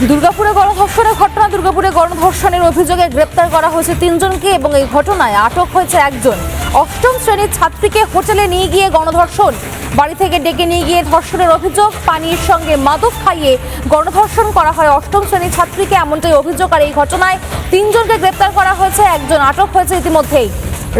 দুর্গাপুরে গণধর্ষণের ঘটনা। দুর্গাপুরে গণধর্ষণের অভিযোগে গ্রেপ্তার করা হয়েছে 3 জনকে এবং এই ঘটনায় আটক হয়েছে একজন। অষ্টম শ্রেণীর ছাত্রীকে হোটেলে নিয়ে গিয়ে গণধর্ষণ, বাড়ি থেকে ডেকে নিয়ে গিয়ে ধর্ষণের অভিযোগ। পানির সঙ্গে মাদক খাইয়ে গণধর্ষণ করা হয় অষ্টম শ্রেণীর ছাত্রীকে, এমনটাই অভিযোগ। আর এই ঘটনায় 3 জনকে গ্রেপ্তার করা হয়েছে, একজন আটক হয়েছে ইতিমধ্যেই।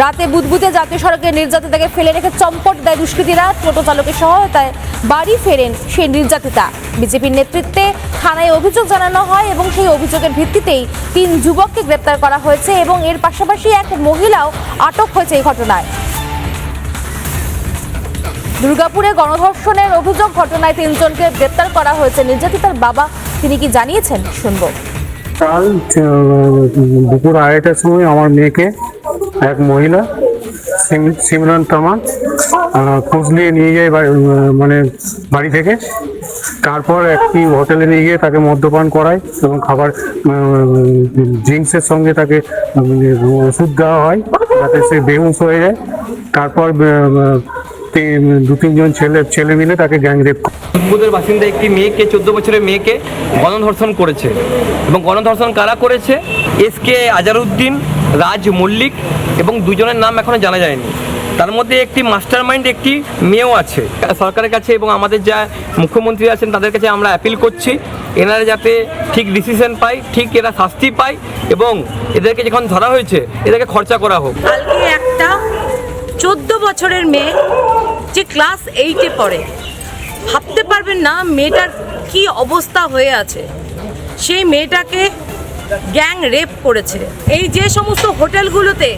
রাতে বুদবুদে জাতীয় সড়কে নির্যাতিতাকে ফেলে রেখে চম্পট দেয় দুষ্কৃতীরা। টোটো চালকের সহায়তায় বাড়ি ফেরেন সেই নির্যাতিতা। বিজেপির নেতৃত্বে থানায় অভিযোগ জানানো হয় এবং সেই অভিযোগের ভিত্তিতেই 3 যুবককে গ্রেপ্তার করা হয়েছে এবং এর পাশাপাশি এক মহিলাও আটক হয়েছে এই ঘটনায়। দুর্গাপুরে গণধর্ষণের অভিযোগ ঘটনায় 3 জনকে গ্রেপ্তার করা হয়েছে। নির্যাতিতার বাবা তিনি কি জানিয়েছেন শুনবো। কাল দুপুর 2:30টার সময় আমার মেয়েকে এক মহিলা সিমরান তামা খোঁজ নিয়ে যায় মানে বাড়ি থেকে। তারপর একটি হোটেলে নিয়ে গিয়ে তাকে মদ্যপান করায় এবং খাবার ড্রিঙ্কসের সঙ্গে তাকে ওষুধ দেওয়া হয় যাতে সে বেহুশ হয়ে যায়। তারপর 2-3 জন ছেলে মিলে তাকে গ্যাংরেপ করে। বুদবুদের বাসিন্দা একটি মেয়েকে 14 বছরের মেয়েকে গণধর্ষণ করেছে এবং গণধর্ষণ কারা করেছে? এসকে আজারউদ্দিন, রাজ মল্লিক এবং 2 জনের নাম এখনো জানা যায়নি। তার মধ্যে একটি মাস্টার মাইন্ড একটি মেয়েও আছে। সরকারের কাছে এবং আমাদের যা মুখ্যমন্ত্রী আছেন তাদের কাছে আমরা অ্যাপিল করছি, এনারা যাতে ঠিক ডিসিশন পায়, ঠিক এরা শাস্তি পায় এবং এদেরকে যখন ধরা হয়েছে এদেরকে খরচা করা হোক। কালকে একটা 14 বছরের মেয়ে যে ক্লাস 8-এ পড়ে, ভাবতে পারবেন না মেয়েটার কি অবস্থা হয়ে আছে। সেই মেয়েটাকে গ্যাং রেপ করেছে। এই যে সমস্ত হোটেলগুলোতে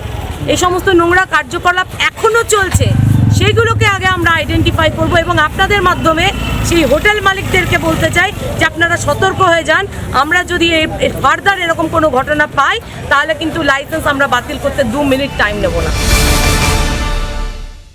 এই সমস্ত নোংরা কার্যকলাপ এখনও চলছে, সেইগুলোকে আগে আমরা আইডেন্টিফাই করব এবং আপনাদের মাধ্যমে সেই হোটেল মালিকদেরকে বলতে চাই যে আপনারা সতর্ক হয়ে যান। আমরা যদি ফার্দার এরকম কোনো ঘটনা পাই তাহলে কিন্তু লাইসেন্স আমরা বাতিল করতে 2 মিনিট টাইম নেব না।